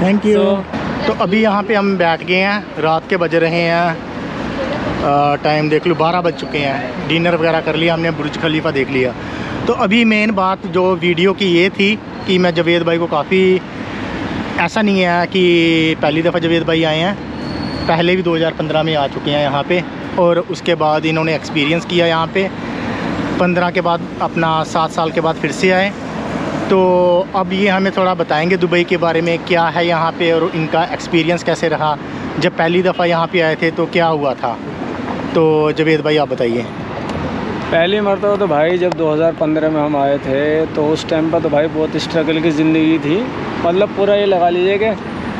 Thank you. तो अभी यहाँ पे हम बैठ गए हैं, रात के बज रहे हैं, टाइम देख लो 12 बज चुके हैं। डिनर वगैरह कर लिया हमने, बुर्ज खलीफा देख लिया। तो अभी मेन बात जो वीडियो की ये थी कि मैं जावेद भाई को काफ़ी, ऐसा नहीं है कि पहली दफ़ा जावेद भाई आए हैं, पहले भी 2015 में आ चुके हैं यहाँ पे, और उसके बाद इन्होंने एक्सपीरियंस किया यहाँ पे। 15 के बाद अपना 7 साल के बाद फिर से आए। तो अब ये हमें थोड़ा बताएंगे दुबई के बारे में, क्या है यहाँ पे और इनका एक्सपीरियंस कैसे रहा, जब पहली दफ़ा यहाँ पे आए थे तो क्या हुआ था। तो जावेद भाई आप बताइए। पहली मरतबा तो भाई जब 2015 में हम आए थे तो उस टाइम पर तो भाई बहुत स्ट्रगल की ज़िंदगी थी। मतलब पूरा ये लगा लीजिए कि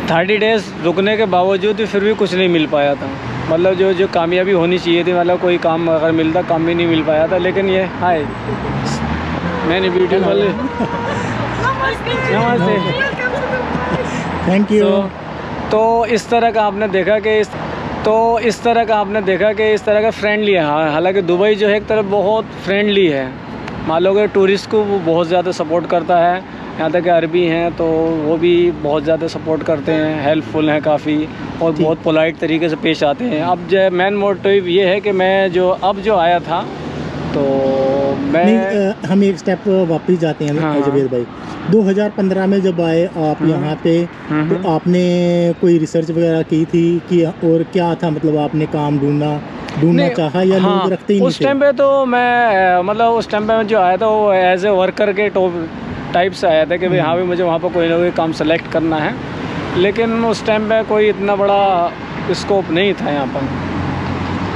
30 डेज़ रुकने के बावजूद भी फिर भी कुछ नहीं मिल पाया था। मतलब जो कामयाबी होनी चाहिए थी, मतलब कोई काम अगर मिलता, काम भी नहीं मिल पाया था। लेकिन ये हाय मैंने ब्यूटीफुल नमस्ते थैंक यू। तो इस तरह का आपने देखा कि इस तरह का फ्रेंडली है। हालांकि दुबई जो है एक तरफ बहुत फ्रेंडली है, मान लो कि टूरिस्ट को वो बहुत ज़्यादा सपोर्ट करता है। यहाँ तक कि अरबी हैं तो वो भी बहुत ज़्यादा सपोर्ट करते हैं, हेल्पफुल हैं काफ़ी, और बहुत पोलाइट तरीके से पेश आते हैं। अब जो मेन मोटिव ये है कि मैं जो आया था तो मैं हम एक स्टेप वापस जाते हैं। हाँ। जावेद भाई 2015 में जब आए आप यहाँ पे, तो आपने कोई रिसर्च वगैरह की थी कि, और क्या था, मतलब आपने काम ढूंढना चाहा या लोग रखते ही नहीं थे? उस टाइम पे तो मैं मतलब उस टाइम पे जो आया था वो एज ए वर्कर के टाइप से आया था कि भाई हाँ भी मुझे वहाँ पर कोई ना कोई काम सेलेक्ट करना है। लेकिन उस टाइम पे कोई इतना बड़ा स्कोप नहीं था यहाँ पर,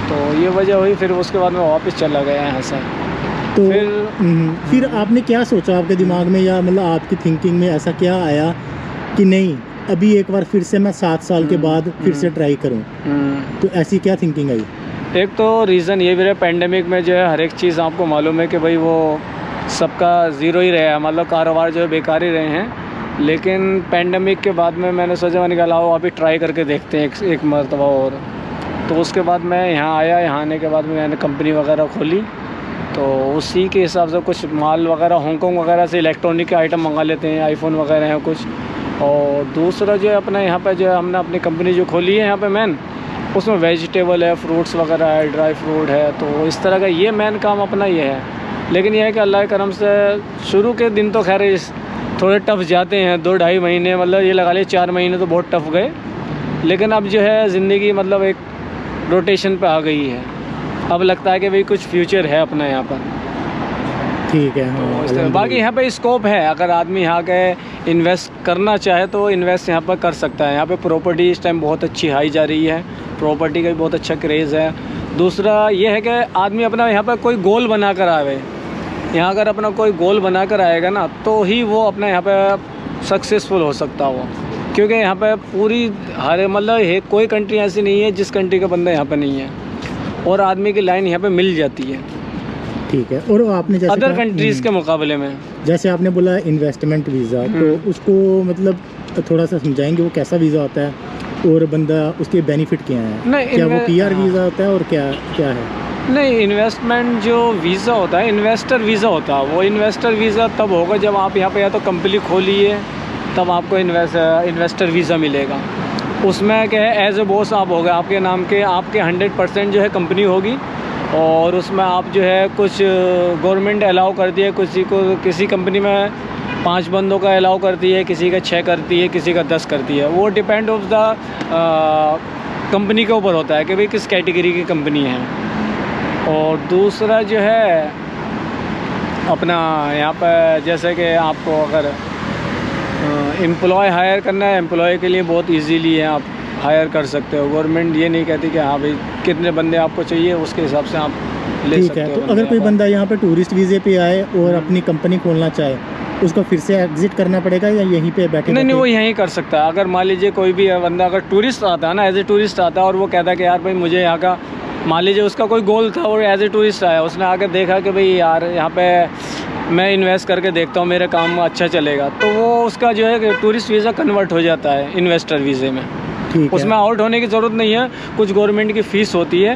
तो ये वजह हुई। फिर उसके बाद मैं वापस चला गया यहाँ से। तो फिर आपने क्या सोचा आपके दिमाग में, या मतलब आपकी थिंकिंग में ऐसा क्या आया कि नहीं अभी एक बार फिर से मैं 7 साल के बाद फिर से ट्राई करूं? तो ऐसी क्या थिंकिंग आई? एक तो रीज़न ये भी रहा, पेंडेमिक में जो है हर एक चीज़ आपको मालूम है कि भाई वो सबका ज़ीरो ही रहा है, मतलब कारोबार जो है बेकार ही रहे हैं। लेकिन पेंडेमिक के बाद में मैंने सोचा, मैंने कहा आओ अभी ट्राई करके देखते हैं एक मरतबा और। तो उसके बाद मैं यहाँ आया। यहाँ आने के बाद में मैंने कंपनी वगैरह खोली, तो उसी के हिसाब से कुछ माल वगैरह हांगकॉन्ग वगैरह से इलेक्ट्रॉनिक के आइटम मंगा लेते हैं, आईफोन वगैरह हैं कुछ। और दूसरा जो है अपना यहाँ पे जो है हमने अपनी कंपनी जो खोली है यहाँ पे मेन, उसमें वेजिटेबल है, फ्रूट्स वगैरह है, ड्राई फ्रूट है। तो इस तरह का ये मेन काम अपना ये है। लेकिन यह है कि अल्लाह के करम से शुरू के दिन तो खैर थोड़े टफ जाते हैं, 2-2.5 महीने, मतलब ये लगा लिए 4 महीने तो बहुत टफ गए। लेकिन अब जो है ज़िंदगी मतलब एक रोटेशन पे आ गई है। अब लगता है कि भाई कुछ फ्यूचर है अपना यहाँ पर। ठीक है। हाँ, तो बाकी यहाँ पे स्कोप है, अगर आदमी यहाँ के इन्वेस्ट करना चाहे तो इन्वेस्ट यहाँ पर कर सकता है। यहाँ पे प्रॉपर्टी इस टाइम बहुत अच्छी हाई जा रही है, प्रॉपर्टी का भी बहुत अच्छा क्रेज़ है। दूसरा ये है कि आदमी अपना यहाँ पर कोई गोल बना कर आवे। यहाँ अगर अपना कोई गोल बना कर आएगा ना तो ही वो अपना यहाँ पर सक्सेसफुल हो सकता हो। क्योंकि यहाँ पे पूरी हर मतलब कोई कंट्री ऐसी नहीं है जिस कंट्री का बंदा यहाँ पे नहीं है, और आदमी की लाइन यहाँ पे मिल जाती है। ठीक है। और आपने जैसे अदर कंट्रीज़ के मुकाबले में, जैसे आपने बोला इन्वेस्टमेंट वीज़ा, तो उसको मतलब थोड़ा सा समझाएंगे वो कैसा वीज़ा होता है और बंदा उसके बेनिफिट क्या है? नहीं, क्या वो PR वीज़ा होता है और क्या है? नहीं, इन्वेस्टमेंट जो वीज़ा होता है इन्वेस्टर वीज़ा होता है। वो इन्वेस्टर वीज़ा तब होगा जब आप यहाँ पे या तो कंपनी खोलिए, तब आपको इन्वेस्टर वीज़ा मिलेगा। उसमें क्या है, एज ए बॉस आप हो गए, आपके नाम के आपके 100% जो है कंपनी होगी, और उसमें आप जो है कुछ गवर्नमेंट अलाउ करती है, किसी कंपनी में 5 बंदों का अलाउ करती है, किसी का 6 करती है, किसी का 10 करती है। वो डिपेंड ऑफ द कंपनी के ऊपर होता है कि भाई किस कैटेगरी की कंपनी है। और दूसरा जो है अपना यहाँ पर जैसे कि आपको अगर एम्प्लॉय हायर करना है, एम्प्लॉय के लिए बहुत इजीली है, आप हायर कर सकते हो। गवर्नमेंट ये नहीं कहती कि हाँ भाई कितने बंदे आपको चाहिए, उसके हिसाब से आप ले सकते हो। ठीक है। तो अगर कोई बंदा यहाँ पे टूरिस्ट वीज़े पे आए और अपनी कंपनी खोलना चाहे, उसको फिर से एग्जिट करना पड़ेगा या यहीं पे बैठे? नहीं, वो यहीं कर सकता है। अगर मान लीजिए कोई भी बंदा अगर टूरिस्ट आता है ना, एज ए टूरिस्ट आता है, और वो कहता है कि यार भाई मुझे यहाँ का, मान लीजिए उसका कोई गोल था और एज ए टूरिस्ट आया, उसने आकर देखा कि भाई यार यहाँ पे मैं इन्वेस्ट करके देखता हूँ, मेरा काम अच्छा चलेगा, तो वो उसका जो है टूरिस्ट वीज़ा कन्वर्ट हो जाता है इन्वेस्टर वीज़े में। उसमें आउट होने की ज़रूरत नहीं है। कुछ गवर्नमेंट की फ़ीस होती है,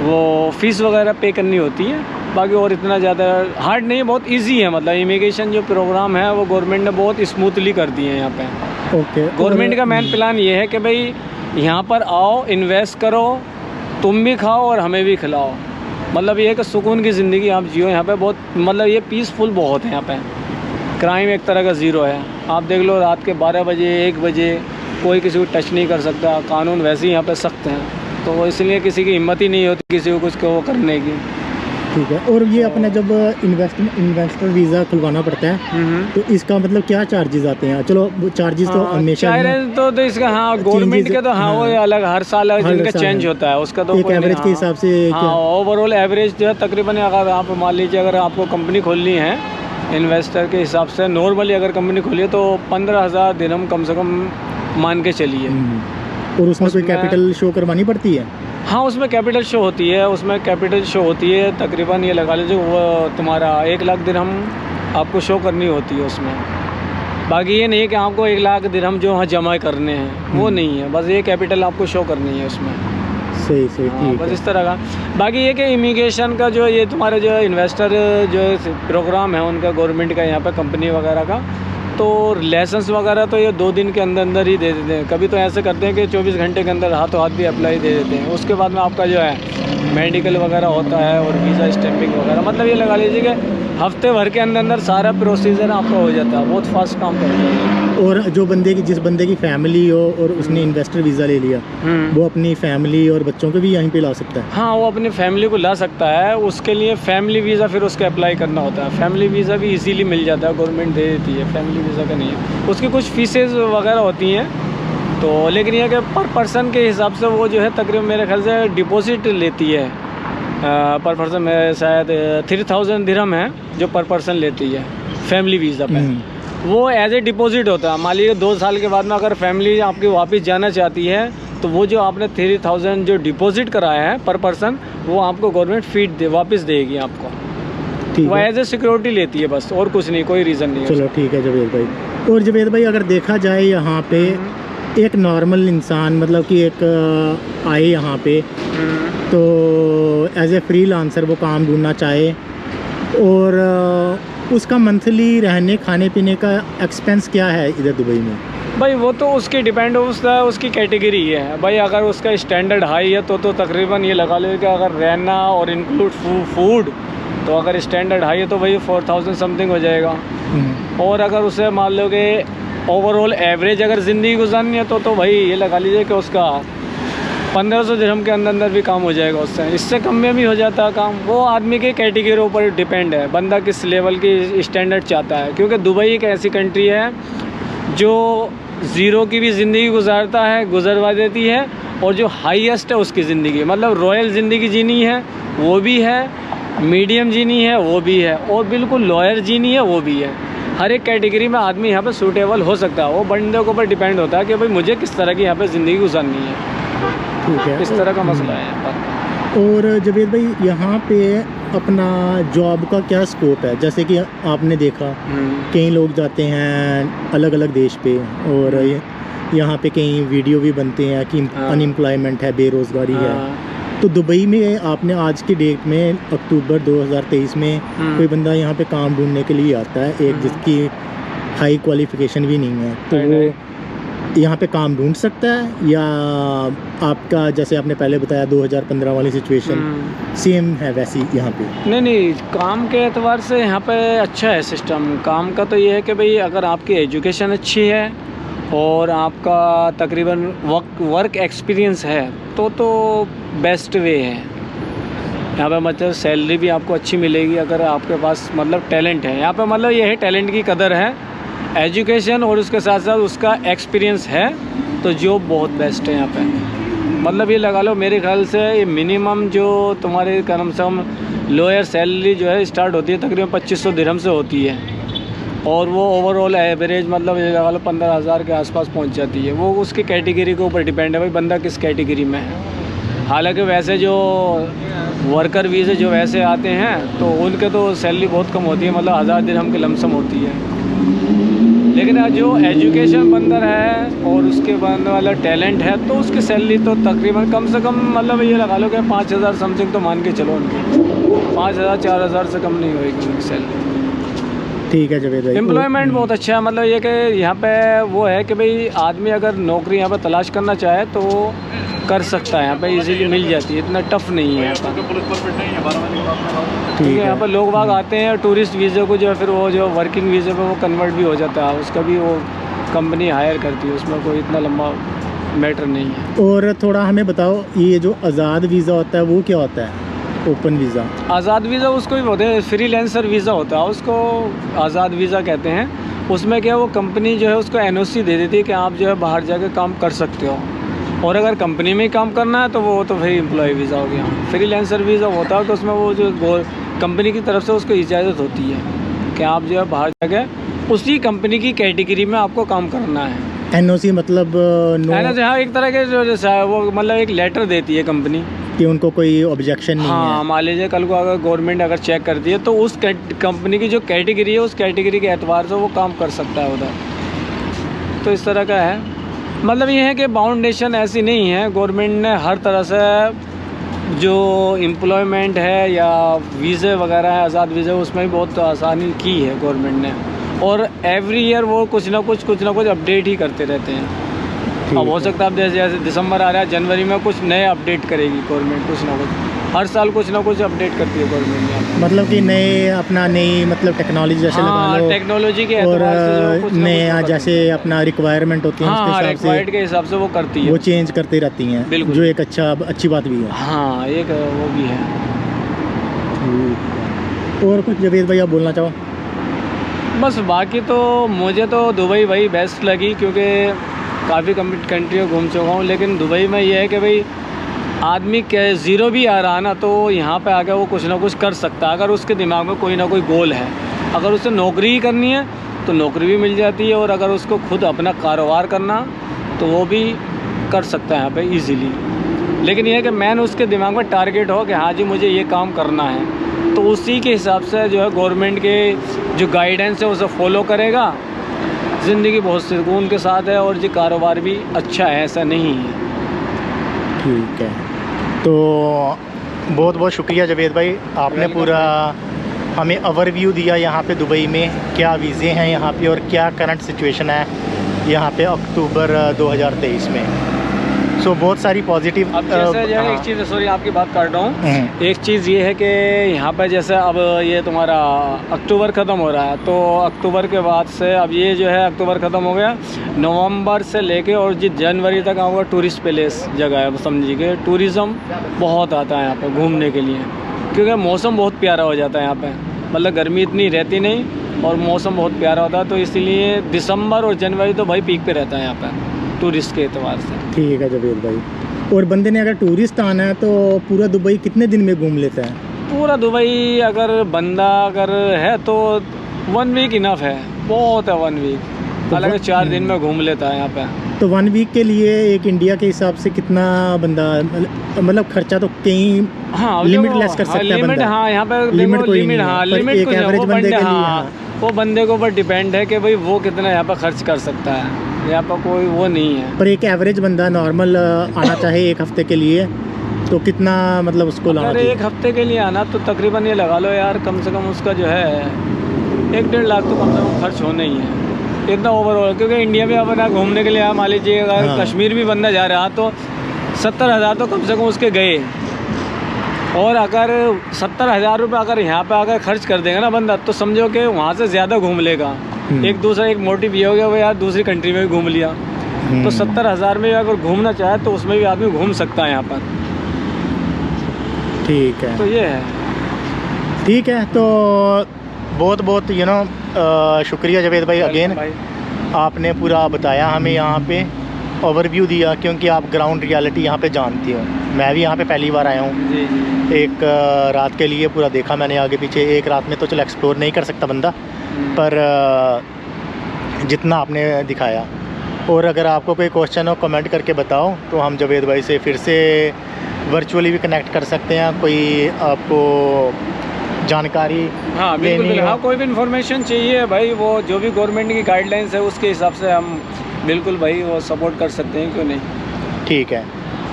वो फ़ीस वगैरह पे करनी होती है, बाकी और इतना ज़्यादा हार्ड नहीं है, बहुत इजी है। मतलब इमिग्रेशन जो प्रोग्राम है वो गवर्नमेंट ने बहुत स्मूथली कर दिए हैं यहाँ पे। ओके। गवर्नमेंट का मेन प्लान ये है कि भाई यहाँ पर आओ, इन्वेस्ट करो, तुम भी खाओ और हमें भी खिलाओ। मतलब ये है कि सुकून की ज़िंदगी आप जियो यहाँ पे। बहुत मतलब ये पीसफुल बहुत है यहाँ पे। क्राइम एक तरह का ज़ीरो है। आप देख लो रात के 12 बजे 1 बजे कोई किसी को टच नहीं कर सकता। कानून वैसे ही यहाँ पे सख्त हैं, तो इसलिए किसी की हिम्मत ही नहीं होती किसी को कुछ वो करने की। ठीक है। और ये अपना जब इन्वेस्टर वीज़ा खुलवाना पड़ता है तो इसका मतलब क्या चार्जेस आते हैं? चलो चार्जेस तो हमेशा तो इसका हाँ गवर्नमेंट के तो हाँ वो अलग हर साल इनका चेंज होता है, उसका तो एक एवरेज के हिसाब से हाँ ओवरऑल एवरेज जो है तकरीबन, अगर आप मान लीजिए अगर आपको कंपनी खोलनी है इन्वेस्टर के हिसाब से, नॉर्मली अगर कंपनी खोली है तो 15,000 दिरहम कम से कम मान के चलिए। और उसमें कोई कैपिटल शो करवानी पड़ती है? हाँ उसमें कैपिटल शो होती है, उसमें कैपिटल शो होती है तकरीबन ये लगा लीजिए वो तुम्हारा 1 लाख दिरहम आपको शो करनी होती है उसमें। बाकी ये नहीं है कि आपको 1 लाख दिरहम जो वहाँ जमा करने हैं वो नहीं है, बस ये कैपिटल आपको शो करनी है उसमें। सही सही ठीक बस इस तरह का। बाकी ये कि इमिग्रेशन का जो ये तुम्हारे जो इन्वेस्टर जो प्रोग्राम है उनका गवर्नमेंट का यहाँ पे कंपनी वगैरह का, तो लाइसेंस वगैरह तो ये 2 दिन के अंदर ही दे देते हैं। कभी तो ऐसे करते हैं कि 24 घंटे के अंदर हाथों हाथ भी अप्लाई दे देते हैं। उसके बाद में आपका जो है मेडिकल वगैरह होता है और वीज़ा स्टैंपिंग वगैरह, मतलब ये लगा लीजिए कि हफ्ते भर के अंदर सारा प्रोसीजर आपका हो जाता है। बहुत फास्ट काम करता है। और जो जिस बंदे की फैमिली हो और उसने इन्वेस्टर वीज़ा ले लिया वो अपनी फैमिली और बच्चों को भी यहीं पे ला सकता है? हाँ वो अपनी फैमिली को ला सकता है। उसके लिए फैमिली वीज़ा फिर उसको अप्लाई करना होता है। फैमिली वीज़ा भी इजीली मिल जाता है, गवर्नमेंट दे देती है, फैमिली वीज़ा का नहीं है। उसकी कुछ फीसेज वगैरह होती हैं तो, लेकिन यह कि पर पर्सन के हिसाब से वो जो है तकरीबन मेरे ख्याल से डिपॉजिट लेती है पर पर्सन में शायद 3,000 दिरहम है जो पर पर्सन लेती है फैमिली वीज़ा पे। वो एज ए डिपॉजिट होता है। मान लीजिए 2 साल के बाद में अगर फैमिली आपकी वापस जाना चाहती है तो वो जो आपने 3,000 जो डिपॉजिट कराया है पर पर्सन वो आपको गवर्नमेंट फीड वापस देगी आपको। वो एज ए सिक्योरिटी लेती है बस, और कुछ नहीं, कोई रीज़न नहीं है। चलो ठीक है जावेद भाई। और जावेद भाई अगर देखा जाए यहाँ पे एक नॉर्मल इंसान मतलब कि एक आए यहाँ पे तो एज ए फ्रीलांसर वो काम ढूंढना चाहे और उसका मंथली रहने खाने पीने का एक्सपेंस क्या है इधर दुबई में? भाई वो तो उसकी डिपेंड होता है, उसकी कैटेगरी है भाई। अगर उसका स्टैंडर्ड हाई है तो तकरीबन ये लगा लो कि अगर रहना और इंक्लूड फूड तो अगर स्टैंडर्ड हाई है तो भाई 4,000 समथिंग हो जाएगा। और अगर उसे मान लो कि ओवरऑल एवरेज अगर ज़िंदगी गुजारनी है तो भाई ये लगा लीजिए कि उसका 1,500 दिरहम के अंदर भी काम हो जाएगा उससे। इससे कम में भी हो जाता है काम। वो आदमी के कैटेगरी ऊपर डिपेंड है, बंदा किस लेवल की स्टैंडर्ड चाहता है। क्योंकि दुबई एक ऐसी कंट्री है जो ज़ीरो की भी ज़िंदगी गुजरवा देती है, और जो हाईएस्ट है उसकी ज़िंदगी, मतलब रॉयल ज़िंदगी जीनी है वो भी है, मीडियम जीनी है वो भी है, और बिल्कुल लॉयर जीनी है वो भी है। हर एक कैटेगरी में आदमी यहाँ पे सूटेबल हो सकता है। वो बंदे के ऊपर डिपेंड होता है कि भाई मुझे किस तरह की यहाँ पे ज़िंदगी गुजारनी है। ठीक है, इस तरह का मसला है यहाँ पर। और जावेद भाई यहाँ पे अपना जॉब का क्या स्कोप है? जैसे कि आपने देखा कई लोग जाते हैं अलग अलग देश पे और यहाँ पे कई वीडियो भी बनते हैं कि अनएम्प्लॉयमेंट है, बेरोज़गारी है। तो दुबई में आपने आज की डेट में अक्टूबर 2023 में कोई बंदा यहाँ पे काम ढूंढने के लिए आता है, एक जिसकी हाई क्वालिफिकेशन भी नहीं है, तो वो यहाँ पे काम ढूंढ सकता है? या आपका जैसे आपने पहले बताया 2015 वाली सिचुएशन सेम है वैसी यहाँ पे? नहीं, काम के एतबार से यहाँ पे अच्छा है सिस्टम काम का। तो ये है कि भाई अगर आपकी एजुकेशन अच्छी है और आपका तकरीबन वर्क एक्सपीरियंस है तो बेस्ट वे है यहाँ पे। मतलब सैलरी भी आपको अच्छी मिलेगी अगर आपके पास मतलब टैलेंट है यहाँ पे। मतलब ये है टैलेंट की कदर है, एजुकेशन और उसके साथ साथ उसका एक्सपीरियंस है तो जॉब बहुत बेस्ट है यहाँ पे। मतलब ये लगा लो मेरे ख्याल से ये मिनिमम जो तुम्हारे कम से कम लोअर सैलरी जो है स्टार्ट होती है तकरीबन 2,500 दिरहम से होती है, और वो ओवरऑल एवरेज मतलब ये लगा लो 15,000 के आसपास पहुंच जाती है। वो उसकी कैटेगरी के ऊपर डिपेंड है भाई बंदा किस कैटेगरी में है। हालांकि वैसे जो वर्कर वीज़े जो वैसे आते हैं तो उनके तो सैलरी बहुत कम होती है, मतलब 1,000 दिरहम की लमसम होती है। लेकिन जो एजुकेशन बंदा है और उसके बाद वाला टैलेंट है तो उसकी सैलरी तो तकरीबन कम से कम मतलब ये लगा लो कि 5,000 समथिंग तो मान के चलो उनकी। 5,000 4,000 से कम नहीं होगी उनकी सैलरी। ठीक है जावेद भाई। एम्प्लॉयमेंट बहुत अच्छा है, मतलब ये कि यहाँ पे वो है कि भाई आदमी अगर नौकरी यहाँ पे तलाश करना चाहे तो वो कर सकता है, यहाँ पे इजीली मिल जाती है, इतना टफ नहीं है यहाँ पर। ठीक है, यहाँ पर लोग बाग आते हैं टूरिस्ट वीज़े को जो है फिर वो जो वर्किंग वीज़े पे वो कन्वर्ट भी हो जाता है, उसका भी वो कंपनी हायर करती है, उसमें कोई इतना लंबा मैटर नहीं है। और थोड़ा हमें बताओ ये जो आज़ाद वीज़ा होता है वो क्या होता है? ओपन वीज़ा, आज़ाद वीज़ा उसको भी बोलते हैं, फ्रीलांसर वीज़ा होता है उसको आज़ाद वीज़ा कहते हैं। उसमें क्या वो कंपनी जो है उसको एनओसी दे देती है कि आप जो है बाहर जाके काम कर सकते हो, और अगर कंपनी में ही काम करना है तो वो तो फिर एम्प्लॉय वीज़ा हो गया। फ्रीलांसर वीज़ा होता है तो उसमें वो जो कंपनी की तरफ से उसको इजाज़त होती है कि आप जो है बाहर जाके उसी कंपनी की कैटेगरी में आपको काम करना है। एनओसी मतलब एनओसी हाँ, एक तरह के जो वो मतलब एक लेटर देती है कंपनी कि उनको कोई ऑब्जेक्शन नहीं हाँ, है। मान लीजिए कल को अगर गवर्नमेंट अगर चेक करती है तो उस कंपनी की जो कैटेगरी है उस कैटेगरी के एतबार से वो काम कर सकता है उधर। तो इस तरह का है, मतलब ये है कि बाउंडेशन ऐसी नहीं है, गवर्नमेंट ने हर तरह से जो एम्प्लॉयमेंट है या वीज़े वगैरह है आज़ाद वीज़े उसमें भी बहुत आसानी की है गवर्नमेंट ने, और एवरी ईयर वो कुछ ना कुछ अपडेट ही करते रहते हैं। अब हो सकता है अब जैसे दिसंबर आ रहा है, जनवरी में कुछ नए अपडेट करेगी गवर्नमेंट, कुछ ना कुछ हर साल कुछ ना कुछ अपडेट करती है गवर्नमेंट। मतलब कि नई मतलब टेक्नोलॉजी जैसे लगा लो, टेक्नोलॉजी के और एतबार से जो कुछ ना नया कुछ जैसे अपना रिक्वायरमेंट होती है हाँ, उसके रिक्वायर्ड के हिसाब से वो करती है, वो चेंज करती रहती हैं, बिल्कुल। जो एक अच्छी बात भी है। हाँ, एक वो भी है। और कुछ जावेद भाई आप बोलना चाहो? बस बाकी तो मुझे तो दुबई भाई बेस्ट लगी, क्योंकि काफ़ी कंट्री घूम चुका हूँ, लेकिन दुबई में ये है कि भाई आदमी के ज़ीरो भी आ रहा है ना तो यहाँ पे आके वो कुछ ना कुछ कर सकता है, अगर उसके दिमाग में कोई ना कोई गोल है। अगर उसे नौकरी ही करनी है तो नौकरी भी मिल जाती है, और अगर उसको खुद अपना कारोबार करना तो वो भी कर सकता है यहाँ पे इजीली। लेकिन यह है कि मैन उसके दिमाग में टारगेट हो कि हाँ जी मुझे ये काम करना है, तो उसी के हिसाब से जो है गवर्नमेंट के जो गाइडेंस है उसे फॉलो करेगा। ज़िंदगी बहुत सुकून के साथ है और जी कारोबार भी अच्छा है, ऐसा नहीं है। ठीक है, तो बहुत बहुत शुक्रिया जावेद भाई, आपने पूरा हमें ओवरव्यू दिया यहाँ पे दुबई में क्या वीज़े हैं यहाँ पे और क्या करंट सिचुएशन है यहाँ पे अक्टूबर 2023 में। सो बहुत सारी पॉजिटिव। अब जैसे जो है एक चीज़, सॉरी आपकी बात काट रहा हूँ, एक चीज़ ये है कि यहाँ पे जैसे अब ये तुम्हारा अक्टूबर ख़त्म हो रहा है, तो अक्टूबर के बाद से अब ये जो है अक्टूबर ख़त्म हो गया, नवंबर से लेके और जी जनवरी तक आऊँगा टूरिस्ट प्लेस जगह है, समझिए टूरिज़म बहुत आता है यहाँ पे घूमने के लिए, क्योंकि मौसम बहुत प्यारा हो जाता है यहाँ पे, मतलब गर्मी इतनी रहती नहीं और मौसम बहुत प्यारा होता है, तो इसलिए दिसंबर और जनवरी तो भाई पीक पे रहता है यहाँ पे टूरिस्ट के एतबार से। ठीक है जावेद भाई, और बंदे ने अगर टूरिस्ट आना है तो पूरा दुबई कितने दिन में घूम लेता है? पूरा दुबई अगर बंदा है तो 1 वीक इनफ है, बहुत है 1 वीक, हालांकि 4 दिन में घूम लेता है यहाँ पे। तो 1 वीक के लिए एक इंडिया के हिसाब से कितना बंदा, मतलब खर्चा तो कहीं हाँ लिमिट लेस कर सकता है बंदा? हाँ, यहाँ पे लिमिट कोई नहीं हाँ, है, पर एक एवरेज बंदे के लिए वो बंदे के ऊपर डिपेंड है कि भाई वो कितना यहाँ पर खर्च कर सकता है, यहाँ पर कोई वो नहीं है। पर एक एवरेज बंदा नॉर्मल आना चाहे 1 हफ्ते के लिए तो कितना मतलब उसको लाना अगर चाहिए? 1 हफ्ते के लिए आना तो तकरीबन ये लगा लो यार, कम से कम उसका जो है 1-1.5 लाख तो कम से कम खर्च होना ही है, इतना ओवरऑल। क्योंकि इंडिया में अपना घूमने के लिए मान लीजिए अगर कश्मीर भी बंदा जा रहा तो 70,000 तो कम से कम उसके गए, और अगर 70,000 रुपये अगर यहाँ पे अगर खर्च कर देगा ना बंदा तो समझो कि वहाँ से ज़्यादा घूम लेगा। एक मोटिव ये हो गया वो यार दूसरी कंट्री में भी घूम लिया, तो 70,000 में अगर घूमना चाहे तो उसमें भी आदमी घूम सकता है यहाँ पर। ठीक है, तो ये है। ठीक है, तो बहुत बहुत शुक्रिया जावेद भाई अगेन, आपने पूरा बताया हमें यहाँ पे ओवरव्यू दिया, क्योंकि आप ग्राउंड रियलिटी यहाँ पे जानती हो। मैं भी यहाँ पे पहली बार आया हूँ, एक रात के लिए पूरा देखा मैंने आगे पीछे। एक रात में तो चलो एक्सप्लोर नहीं कर सकता बंदा, पर जितना आपने दिखाया। और अगर आपको कोई क्वेश्चन हो कमेंट करके बताओ, तो हम जावेद भाई से फिर से वर्चुअली भी कनेक्ट कर सकते हैं। कोई आपको जानकारी हाँ बिल्कुल, हाँ कोई भी इन्फॉर्मेशन चाहिए भाई, वो जो भी गवर्नमेंट की गाइडलाइंस है उसके हिसाब से हम बिल्कुल भाई वो सपोर्ट कर सकते हैं, क्यों नहीं। ठीक है,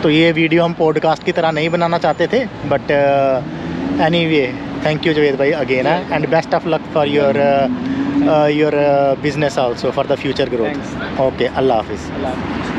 तो ये वीडियो हम पॉडकास्ट की तरह नहीं बनाना चाहते थे, but Anyway, thank you Javed bhai again, and best of luck for your business also for the future growth. Thanks. Okay, Allah Hafiz. अल्लाह हाफ़िज़।